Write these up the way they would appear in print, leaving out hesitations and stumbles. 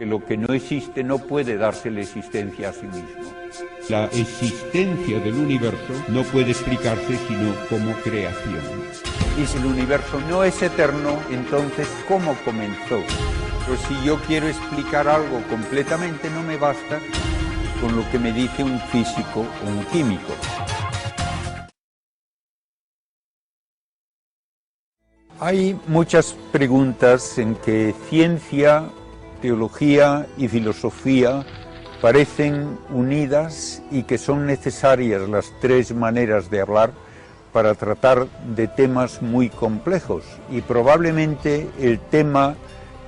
Que lo que no existe no puede darse la existencia a sí mismo. La existencia del universo no puede explicarse sino como creación. Y si el universo no es eterno, entonces ¿cómo comenzó? Pues si yo quiero explicar algo completamente, no me basta con lo que me dice un físico o un químico. Hay muchas preguntas en que ciencia, teología y filosofía parecen unidas y que son necesarias las tres maneras de hablar para tratar de temas muy complejos. Y probablemente el tema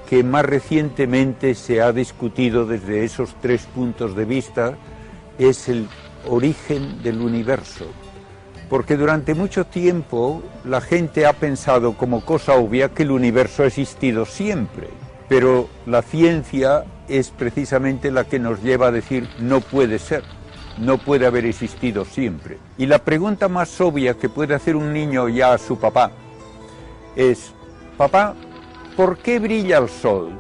que más recientemente se ha discutido desde esos tres puntos de vista es el origen del universo. Porque durante mucho tiempo la gente ha pensado como cosa obvia que el universo ha existido siempre. Pero la ciencia es precisamente la que nos lleva a decir no puede ser, no puede haber existido siempre. Y la pregunta más obvia que puede hacer un niño ya a su papá es: papá, ¿por qué brilla el sol?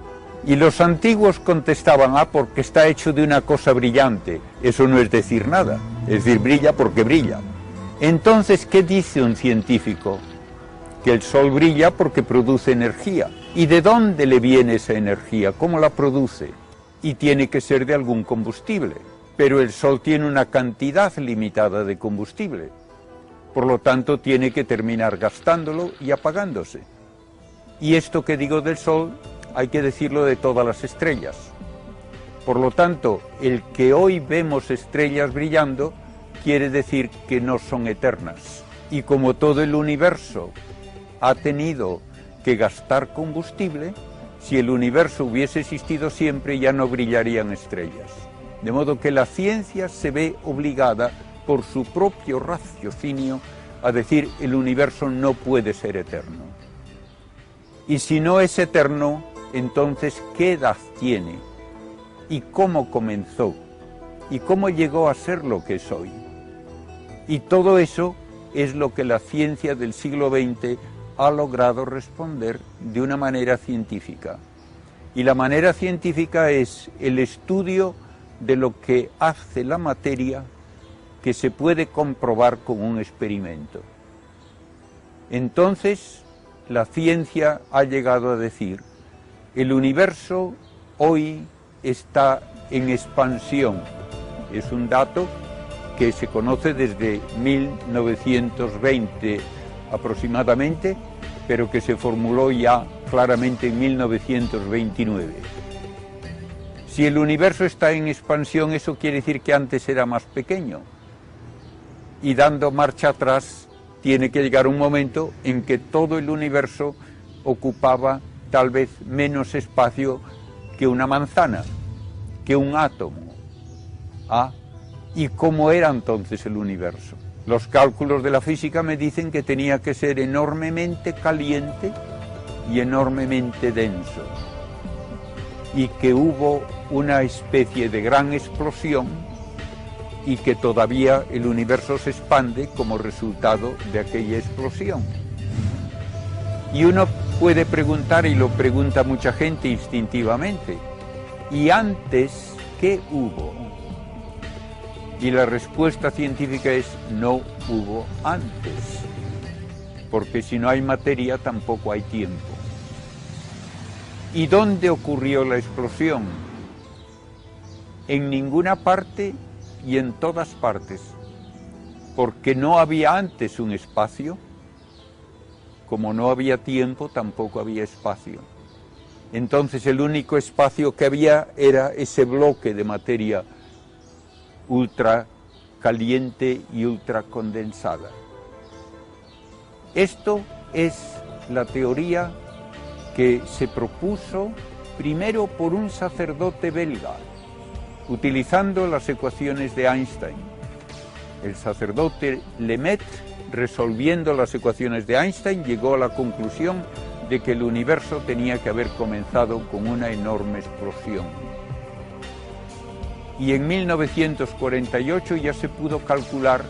Y los antiguos contestaban: porque está hecho de una cosa brillante. Eso no es decir nada, es decir, brilla porque brilla. Entonces, ¿qué dice un científico? Que el sol brilla porque produce energía. ¿Y de dónde le viene esa energía? ¿Cómo la produce? Y tiene que ser de algún combustible. Pero el sol tiene una cantidad limitada de combustible. Por lo tanto, tiene que terminar gastándolo y apagándose. Y esto que digo del sol, hay que decirlo de todas las estrellas. Por lo tanto, el que hoy vemos estrellas brillando, quiere decir que no son eternas. Y como todo el universo ha tenido que gastar combustible, si el universo hubiese existido siempre ya no brillarían estrellas. De modo que la ciencia se ve obligada por su propio raciocinio a decir el universo no puede ser eterno. Y si no es eterno, entonces ¿qué edad tiene? ¿Y cómo comenzó? ¿Y cómo llegó a ser lo que es hoy? Y todo eso es lo que la ciencia del siglo XX ha logrado responder de una manera científica. Y la manera científica es el estudio de lo que hace la materia que se puede comprobar con un experimento. Entonces, la ciencia ha llegado a decir: el universo hoy está en expansión. Es un dato que se conoce desde 1920 aproximadamente, pero que se formuló ya claramente en 1929. Si el universo está en expansión, eso quiere decir que antes era más pequeño. Y dando marcha atrás, tiene que llegar un momento en que todo el universo ocupaba tal vez menos espacio que una manzana, que un átomo. ¿Y cómo era entonces el universo? Los cálculos de la física me dicen que tenía que ser enormemente caliente y enormemente denso, y que hubo una especie de gran explosión y que todavía el universo se expande como resultado de aquella explosión. Y uno puede preguntar, y lo pregunta mucha gente instintivamente: ¿y antes qué hubo? Y la respuesta científica es: no hubo antes, porque si no hay materia tampoco hay tiempo. ¿Y dónde ocurrió la explosión? En ninguna parte y en todas partes, porque no había antes un espacio. Como no había tiempo, tampoco había espacio. Entonces el único espacio que había era ese bloque de materia ultra caliente y ultra condensada. Esto es la teoría que se propuso primero por un sacerdote belga, utilizando las ecuaciones de Einstein. El sacerdote Lemaitre, resolviendo las ecuaciones de Einstein, llegó a la conclusión de que el universo tenía que haber comenzado con una enorme explosión. Y en 1948 ya se pudo calcular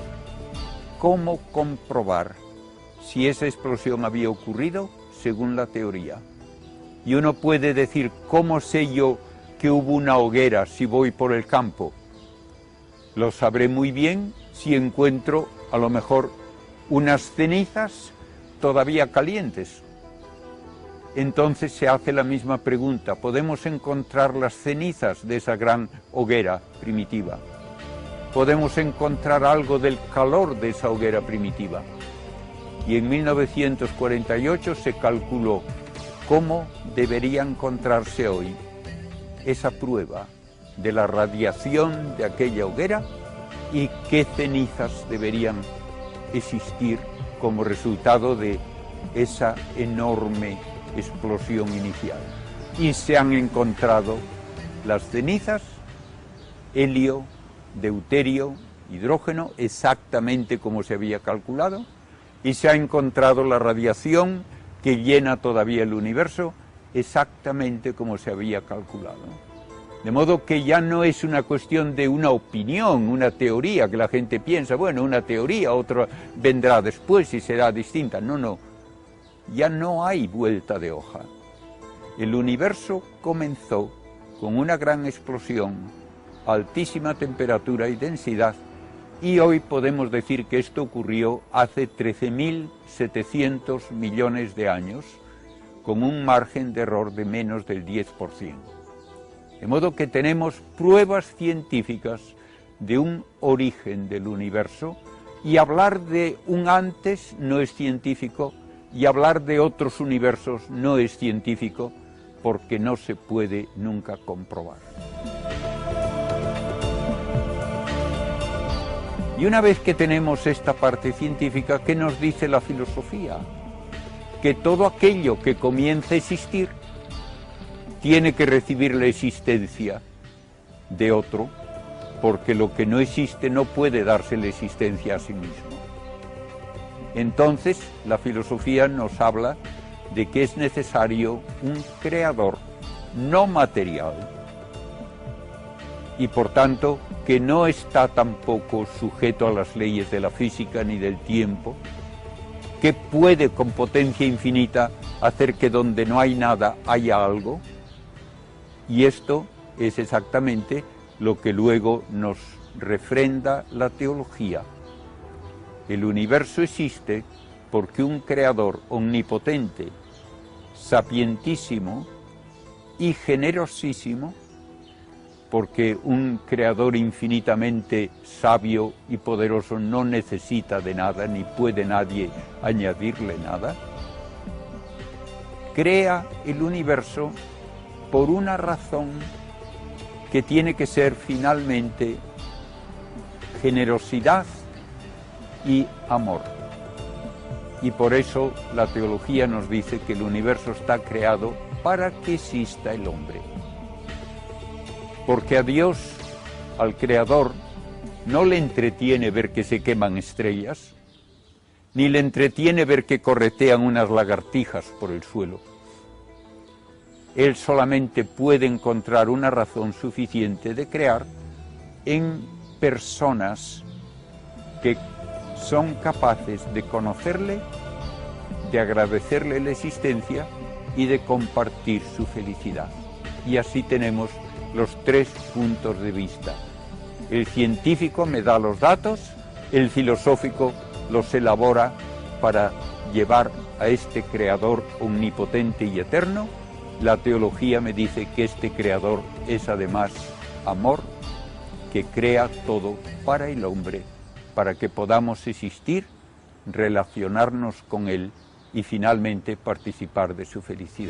cómo comprobar si esa explosión había ocurrido según la teoría. Y uno puede decir: ¿cómo sé yo que hubo una hoguera si voy por el campo. Lo sabré muy bien si encuentro a lo mejor unas cenizas todavía calientes. Entonces se hace la misma pregunta, ¿podemos encontrar las cenizas de esa gran hoguera primitiva? ¿Podemos encontrar algo del calor de esa hoguera primitiva? Y en 1948 se calculó cómo debería encontrarse hoy esa prueba de la radiación de aquella hoguera y qué cenizas deberían existir como resultado de esa enorme explosión inicial. Y se han encontrado las cenizas, helio, deuterio, hidrógeno, exactamente como se había calculado, y se ha encontrado la radiación que llena todavía el universo, exactamente como se había calculado. De modo que ya no es una cuestión de una opinión, una teoría, que la gente piensa, bueno, una teoría, otra vendrá después y será distinta. No, no, ya no hay vuelta de hoja. El universo comenzó con una gran explosión, altísima temperatura y densidad, y hoy podemos decir que esto ocurrió hace 13.700 millones de años, con un margen de error de menos del 10%. De modo que tenemos pruebas científicas de un origen del universo, y hablar de un antes no es científico, y hablar de otros universos no es científico, porque no se puede nunca comprobar. Y una vez que tenemos esta parte científica, ¿qué nos dice la filosofía? Que todo aquello que comienza a existir tiene que recibir la existencia de otro, porque lo que no existe no puede darse la existencia a sí mismo. Entonces, la filosofía nos habla de que es necesario un creador no material, y por tanto que no está tampoco sujeto a las leyes de la física ni del tiempo, que puede con potencia infinita hacer que donde no hay nada haya algo, y esto es exactamente lo que luego nos refrenda la teología. El universo existe porque un creador omnipotente, sapientísimo y generosísimo, porque un creador infinitamente sabio y poderoso no necesita de nada, ni puede nadie añadirle nada, crea el universo por una razón que tiene que ser finalmente generosidad y amor. Y por eso la teología nos dice que el universo está creado para que exista el hombre. Porque a Dios, al Creador, no le entretiene ver que se queman estrellas, ni le entretiene ver que corretean unas lagartijas por el suelo. Él solamente puede encontrar una razón suficiente de crear en personas que son capaces de conocerle, de agradecerle la existencia y de compartir su felicidad. Y así tenemos los tres puntos de vista. El científico me da los datos, el filosófico los elabora para llevar a este creador omnipotente y eterno. La teología me dice que este creador es además amor, que crea todo para el hombre, para que podamos existir, relacionarnos con él y finalmente participar de su felicidad.